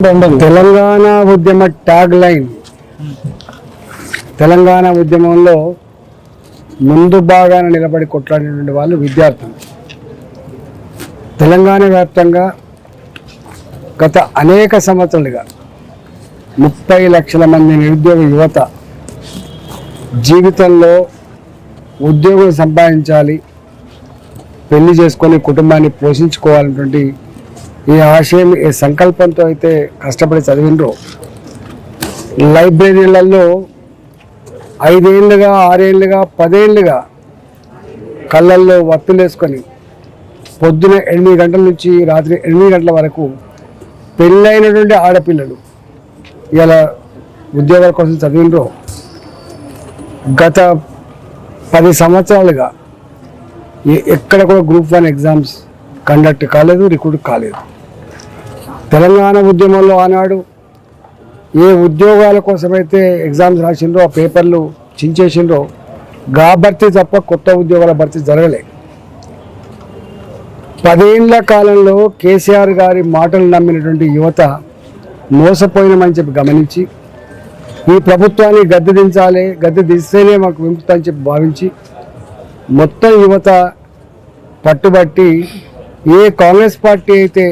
తెలంగాణ ఉద్యమ tag line Telangana ఉద్యమంలో ముందు భాగాన నిలబడి కొట్లాడినటువంటి వాళ్ళు విద్యార్థులు. తెలంగాణ వ్యాప్తంగా గత అనేక సంవత్సరాలుగా 30 లక్షల మంది నిరుద్యోగ యువత జీవితంలో ఉద్యోగం సంపాదించాలి, పెళ్లి చేసుకొని కుటుంబాన్ని పోషించుకోవాలన్నటువంటి ఈ ఆశయం, ఈ సంకల్పంతో అయితే కష్టపడి చదివినరో లైబ్రరీలలో 5 ఏళ్ళుగా 6 ఏళ్ళుగా 10 ఏళ్ళుగా కళ్ళల్లో వత్తులేసుకొని పొద్దున 8 గంటల నుంచి రాత్రి 8 గంటల వరకు పెళ్ళైనటువంటి ఆడపిల్లలు ఇలా ఉద్యోగాల కోసం చదివినరో గత 10 సంవత్సరాలుగా ఎక్కడ కూడా గ్రూప్ 1 ఎగ్జామ్స్ కండక్ట్ కాలేదు, రిక్రూట్ కాలేదు. తెలంగాణ ఉద్యమంలో ఆనాడు ఏ ఉద్యోగాల కోసమైతే ఎగ్జామ్స్ రాసిండ్రో, ఆ పేపర్లు చించేసిండ్రో గా భర్తీ తప్ప కొత్త ఉద్యోగాల భర్తీ జరగలే. 10 ఏళ్ల కాలంలో కేసీఆర్ గారి మాటలు నమ్మినటువంటి యువత మోసపోయినామని చెప్పి గమనించి ఈ ప్రభుత్వాన్ని గద్దె దించాలి, గద్దె దిస్తేనే మాకు విముక్తి అని చెప్పి భావించి మొత్తం యువత పట్టుబట్టి ఏ కాంగ్రెస్ పార్టీ అయితే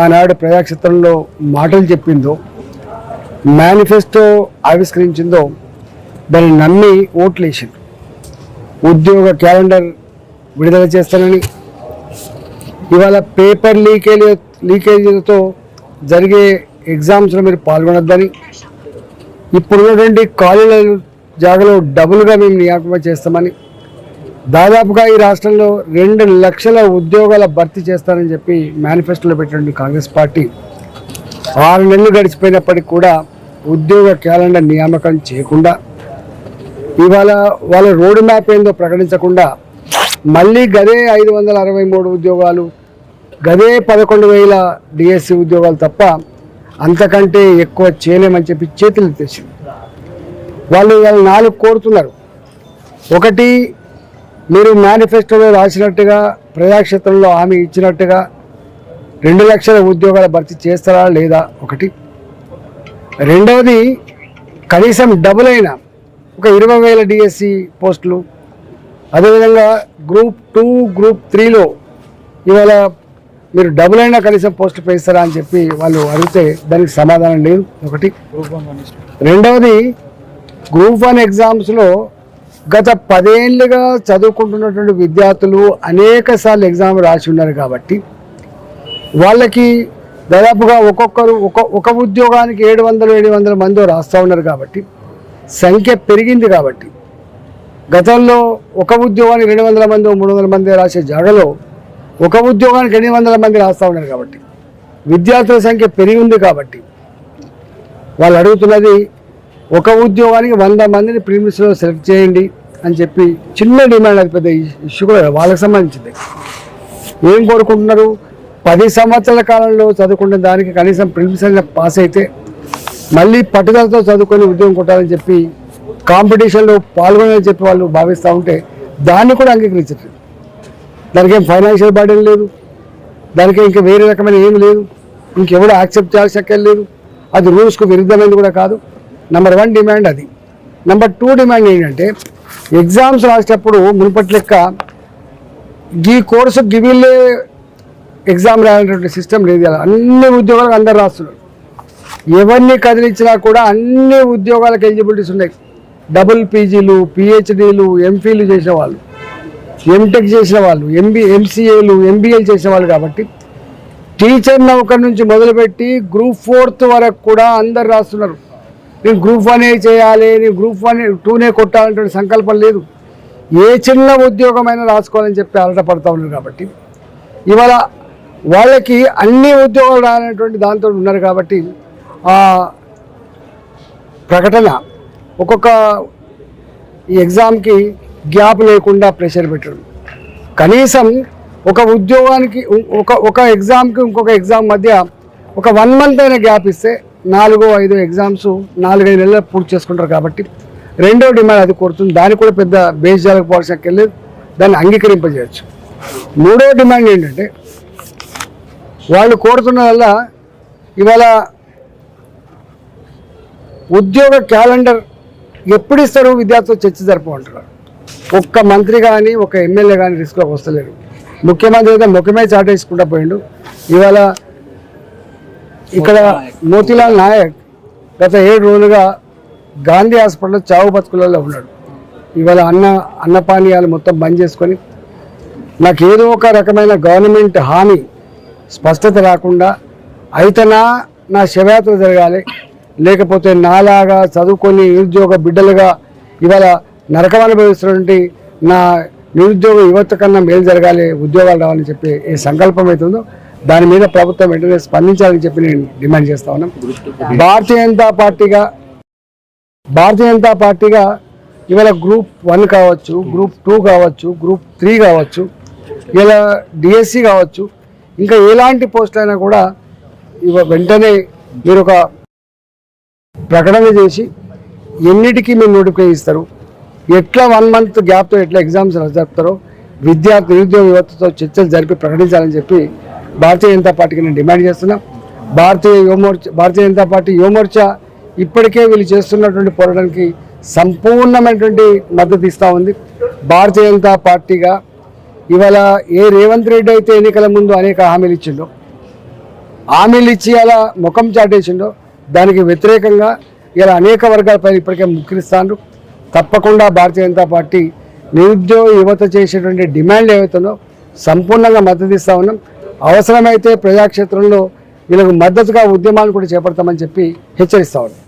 ఆనాడు ప్రజాక్షేత్రంలో మాటలు చెప్పిందో, మేనిఫెస్టో ఆవిష్కరించిందో దాన్ని నమ్మి ఓట్లు వేసింది. ఉద్యోగ క్యాలెండర్ విడుదల చేస్తానని, ఇవాళ పేపర్ లీకేజీలతో జరిగే ఎగ్జామ్స్లో మీరు పాల్గొనొద్దని, ఇప్పుడున్నటువంటి ఖాళీల జాగాలో డబుల్గా మేము నియామకం చేస్తామని, దాదాపుగా ఈ రాష్ట్రంలో 2 లక్షల ఉద్యోగాల భర్తీ చేస్తారని చెప్పి మేనిఫెస్టోలో పెట్టినటువంటి కాంగ్రెస్ పార్టీ 6 నెలలు గడిచిపోయినప్పటికీ కూడా ఉద్యోగ క్యాలెండర్ నియామకం చేయకుండా, ఇవాళ వాళ్ళ రోడ్ మ్యాప్ ఏందో ప్రకటించకుండా మళ్ళీ గదే 563 ఉద్యోగాలు, గదే 11,000 డిఎస్సి ఉద్యోగాలు తప్ప అంతకంటే ఎక్కువ చేయలేమని చెప్పి చేతులు తెచ్చింది. వాళ్ళు 4 కోరుతున్నారు. ఒకటి, మీరు మేనిఫెస్టోలో రాసినట్టుగా ప్రజాక్షేత్రంలో హామీ ఇచ్చినట్టుగా 2 లక్షల ఉద్యోగాల భర్తీ చేస్తారా లేదా ఒకటి. రెండవది, కనీసం డబుల్ అయిన ఒక 20,000 డిఎస్సి పోస్టులు, అదేవిధంగా గ్రూప్ 2 గ్రూప్ 3లో ఇవాళ మీరు డబుల్ అయినా కనీసం పోస్టులు పెంచుతారా అని చెప్పి వాళ్ళు అడిగితే దానికి సమాధానం లేదు ఒకటి. రెండవది, గ్రూప్ 1 ఎగ్జామ్స్లో గత 10 ఏళ్ళుగా చదువుకుంటున్నటువంటి విద్యార్థులు అనేక సార్లు ఎగ్జామ్ రాసి ఉన్నారు కాబట్టి వాళ్ళకి దాదాపుగా ఒక్కొక్కరు ఒక ఉద్యోగానికి 700 మంది రాస్తూ ఉన్నారు కాబట్టి సంఖ్య పెరిగింది. కాబట్టి గతంలో ఒక ఉద్యోగానికి 200 మంది 300 మంది రాసే జాగాలో ఒక ఉద్యోగానికి 800 మంది రాస్తూ ఉన్నారు కాబట్టి విద్యార్థుల సంఖ్య పెరిగి ఉంది. కాబట్టి వాళ్ళు అడుగుతున్నది ఒక ఉద్యోగానికి 100 మందిని ప్రిలిమ్స్లో సెలెక్ట్ చేయండి అని చెప్పి చిన్న డిమాండ్. అది పెద్ద ఇష్యూ కూడా వాళ్ళకి సంబంధించింది. ఏం కోరుకుంటున్నారు? 10 సంవత్సరాల కాలంలో చదువుకునే దానికి కనీసం ప్రిలిమ్స్ పాస్ అయితే మళ్ళీ పట్టుదలతో చదువుకొని ఉద్యోగం కొట్టాలని చెప్పి కాంపిటీషన్లో పాల్గొనాలని చెప్పి వాళ్ళు భావిస్తూ ఉంటే దాన్ని కూడా అంగీకరించట్లేదు. దానికి ఏం ఫైనాన్షియల్ బర్డెన్ లేదు, దానికి ఇంకా వేరే రకమైన ఏమి లేదు, ఇంకెవరు యాక్సెప్ట్ చేయాల్సిన లేదు, అది రూల్స్కు విరుద్ధమైనది కూడా కాదు. నెంబర్ 1 డిమాండ్ అది. నెంబర్ 2 డిమాండ్ ఏంటంటే ఎగ్జామ్స్ రాసేటప్పుడు మునుపటి లెక్క ఈ కోర్సు గివిల్లే ఎగ్జామ్ రాయాలనేటువంటి సిస్టమ్ లేదు. అన్ని ఉద్యోగాలకు అందరు రాస్తున్నారు. ఎవరిని కదిలించినా కూడా అన్ని ఉద్యోగాలకు ఎలిజిబిలిటీస్ ఉన్నాయి. డబుల్ పీజీలు, పిహెచ్డీలు, ఎంఫీలు చేసిన వాళ్ళు, ఎంటెక్ చేసిన వాళ్ళు, ఎంసీఏలు, ఎంబీఏలు చేసిన వాళ్ళు. కాబట్టి టీచర్ నౌకర్ నుంచి మొదలుపెట్టి గ్రూప్ 4 వరకు కూడా అందరు రాస్తున్నారు. నేను గ్రూప్ 1 చేయాలి, నేను గ్రూప్ 2 కొట్టాలంటే సంకల్పం లేదు. ఏ చిన్న ఉద్యోగమైనా రాసుకోవాలని చెప్పి అలటపడతా ఉన్నారు. కాబట్టి ఇవాళ వాళ్ళకి అన్ని ఉద్యోగాలు రానటువంటి దాంతో ఉన్నారు. కాబట్టి ఆ ప్రకటన ఒక్కొక్క ఈ ఎగ్జామ్కి గ్యాప్ లేకుండా ప్రెషర్ పెట్టడం, కనీసం ఒక ఉద్యోగానికి ఒక ఎగ్జామ్కి ఇంకొక ఎగ్జామ్ మధ్య ఒక 1 మంత్ అయినా గ్యాప్ ఇస్తే 4-5 ఎగ్జామ్స్ 4-5 నెలలు పూర్తి చేసుకుంటారు. కాబట్టి రెండో డిమాండ్ అది కోరుతుంది. దానికి కూడా పెద్ద బేస్ జరగకపోవాల్సిన వెళ్ళలేదు, దాన్ని అంగీకరింపజేయచ్చు. మూడో డిమాండ్ ఏంటంటే వాళ్ళు కోరుతున్న వల్ల ఇవాళ ఉద్యోగ క్యాలెండర్ ఎప్పుడు ఇస్తారు విద్యార్థులు చర్చ జరపమంటున్నారు. ఒక్క మంత్రి కానీ ఒక ఎమ్మెల్యే కానీ రిస్క్లోకి వస్తలేరు. ముఖ్యమంత్రి అయితే ముఖమే చాటేసుకుంటా పోయిండు. ఇవాళ ఇక్కడ మోతీలాల్ నాయక్ గత 7 రోజులుగా గాంధీ హాస్పిటల్లో చావు బతుకులలో ఉన్నాడు. ఇవాళ అన్నపానీయాలు మొత్తం బంద్ చేసుకొని నాకు ఏదో ఒక రకమైన గవర్నమెంట్ హామీ స్పష్టత రాకుండా అయితేనా నా శవయాత్ర జరగాలి, లేకపోతే నాలాగా చదువుకొని నిరుద్యోగ బిడ్డలుగా ఇవాళ నరకం అనుభవిస్తున్నటువంటి నా నిరుద్యోగ యువత కన్నా మేలు జరగాలి, ఉద్యోగాలు రావాలని చెప్పి ఏ సంకల్పం అవుతుందో దాని మీద ప్రభుత్వం వెంటనే స్పందించాలని చెప్పి నేను డిమాండ్ చేస్తా ఉన్నాను. భారతీయ జనతా పార్టీగా ఇవాళ గ్రూప్ 1 కావచ్చు, గ్రూప్ 2 కావచ్చు, గ్రూప్ 3 కావచ్చు, ఇలా డిఎస్సి కావచ్చు, ఇంకా ఎలాంటి పోస్టులైనా కూడా వెంటనే మీరు ఒక ప్రకటన చేసి ఎన్నిటికీ మీరు నోటిఫికేషన్ ఇస్తారు, ఎట్లా 1 మంత్ గ్యాప్తో ఎట్లా ఎగ్జామ్స్ జరుపుతారో నిరుద్యోగ యువతతో చర్చలు జరిపి ప్రకటించాలని చెప్పి భారతీయ జనతా పార్టీకి నేను డిమాండ్ చేస్తున్నాం. భారతీయ జనతా పార్టీ యువమోర్చా ఇప్పటికే వీళ్ళు చేస్తున్నటువంటి పోరాటానికి సంపూర్ణమైనటువంటి మద్దతు ఇస్తూ ఉంది. భారతీయ జనతా పార్టీగా ఇవాళ ఏ రేవంత్ రెడ్డి అయితే ఎన్నికల ముందు అనేక హామీలు ఇచ్చి అలా ముఖం చాటేసిండో దానికి వ్యతిరేకంగా ఇలా అనేక వర్గాలపై ఇప్పటికే ముఖ్యరిస్తాను. తప్పకుండా భారతీయ జనతా పార్టీ నిరుద్యోగ యువత చేసేటువంటి డిమాండ్ ఏవైతుందో సంపూర్ణంగా మద్దతు ఇస్తూ ఉన్నాం. అవసరమైతే ప్రజాక్షేత్రంలో వీళ్ళకు మద్దతుగా ఉద్యమాలు కూడా చేపడతామని చెప్పి హెచ్చరిస్తా ఉన్నాం.